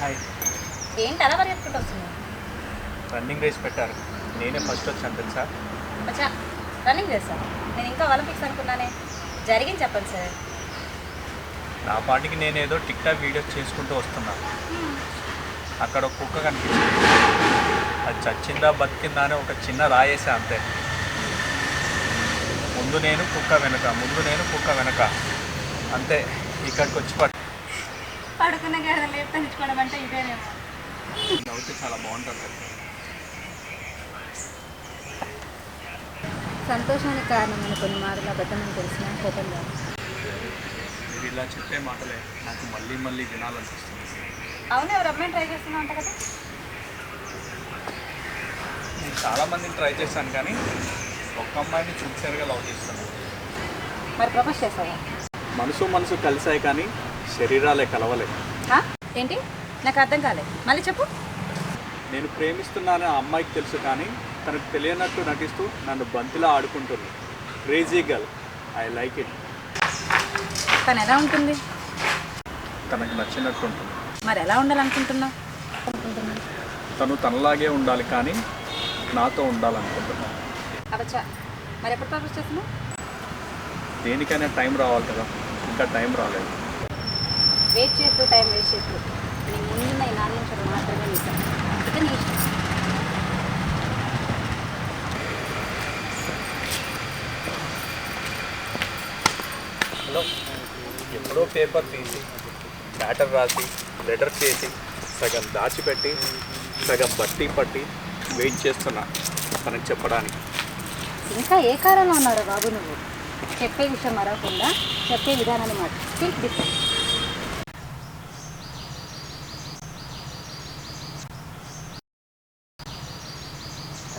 Hi. ఏంటి అలా పరిగెత్తుకుంటూ వస్తున్నావు? రన్నింగ్ రేస్ పెట్టారు, నేనే ఫస్ట్ వచ్చాను తెలుసా? అచ్చా, రన్నింగ్ రేసా? నేను ఇంకా ఒలింపిక్స్ అనుకున్నానే. జరిగింది చెప్పండి సార్. నా పాటికి నేనేదో టిక్ టాక్ వీడియోస్ చేసుకుంటూ వస్తున్నా. అక్కడ ఒక కుక్క కనిపించింది. అది చచ్చిందా బతికిందా అని ఒక చిన్న రాయేసా అంతే. ముందు నేను కుక్క వెనక అంతే. ఇక్కడికి వచ్చి పడుకున్న గేదె లేపు పెంచుకోవడం అంటే ఇదేనేమో. నవ్వుతే చాలా బాగుంటుంది. సంతోషానికి కారణమైన కొన్ని మాటలు అబద్ధమని తెలిసిన కోపం కాదు. మీరు ఇలా చెప్పే మాటలే నాకు మళ్ళీ మళ్ళీ వినాలనిపిస్తుంది. అవును, ఎవరు అమ్మాయిని ట్రై చేస్తున్నా అంట కదా? నేను చాలామందిని ట్రై చేశాను కానీ ఒక్క అమ్మాయిని సిన్సియర్గా లవ్ చేస్తాను. మరి ప్రపోజ్ చేస్తావా? మనసు కలిసాయి కానీ శరీరాలే కలవలే. ఏంటి? నాకు అర్థం కాలేదు, మళ్ళీ చెప్పు. నేను ప్రేమిస్తున్నానని ఆ అమ్మాయికి తెలుసు కానీ తనకు తెలియనట్టు నటిస్తూ నన్ను బంతిలా ఆడుకుంటుంది. Crazy girl, I like it. తను ఎలా ఉంటుంది? తనకు నచ్చినట్టు ఉంటుంది. మరి ఎలా ఉండాలనుకుంటున్నావు? తను తనలాగే ఉండాలి కానీ నాతో ఉండాలనుకుంటున్నాను. అవచ్చా, మరి ఎప్పుడు ప్రపోజ్ చేస్తున్నావు? దేనికైనా టైం రావాలి కదా, ఇంకా టైం రాలేదు. వెయిట్ చేస్తూ టైం వేస్ట్ చేస్తూ నీ ముందున్న ఈ నాన్న నుంచి మాత్రమే నిజం. ఇక నీ ఇష్టం. హలో, ఎప్పుడో పేపర్ తీసి మ్యాటర్ రాసి లెటర్ చేసి సగం దాచిపెట్టి సగం బట్టి పట్టి వెయిట్ చేస్తున్నా తనకు చెప్పడానికి. ఇంకా ఏ కారణంలో ఉన్నారో బాబు నువ్వు? చెప్పే విషయం మరవకుండా చెప్పే విధానాన్ని మాట think different.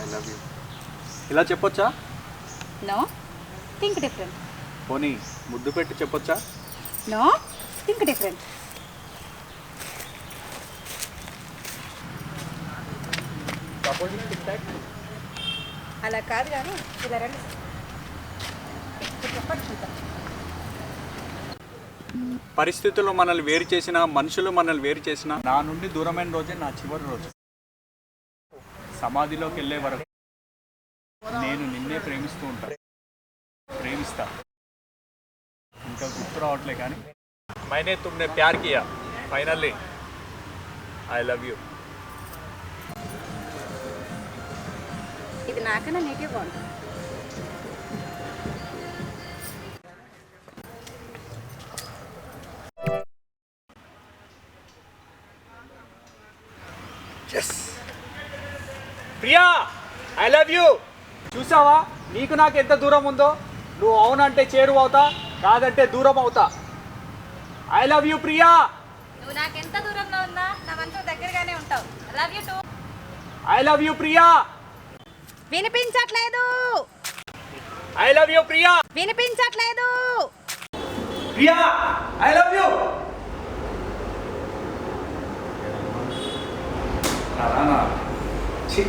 I love you ఇలా చెప్పొచ్చా? No, think different. పోనీ ముద్దు పెట్టి చెప్పొచ్చా? No, think different. అలా కాదు కానీ ఇలా రండి. చెప్పండి చూద్దాం. పరిస్థితులు మనల్ని వేరు చేసిన, మనుషులు మనల్ని వేరు చేసిన, నా నుండి దూరమైన రోజే నా చివరి రోజు. సమాధిలోకి వెళ్ళే వరకు నేను నిన్నే ప్రేమిస్తా. ఇంకా గుర్తు రావట్లే కానీ మైనే తుమ్నే ప్యార్ కియా. Finally I love you. ఇది నాకన్నా నీకే బాగుంటుంది. Priya, I love you. చూసావా నీకు నాకు ఎంత దూరం ఉందో? నువ్వు అవునంటే చేరువ అవుతా, కాదంటే దూరం అవుతా. I love you Priya. నువ్వు నాకు ఎంత దూరంలో ఉన్నా నా మనసు దగ్గరగానే ఉంటావు. Love you too. I love you Priya. వినిపించట్లేదు. I love you Priya. వినిపించట్లేదు. Priya, I love you. రానా ఛీ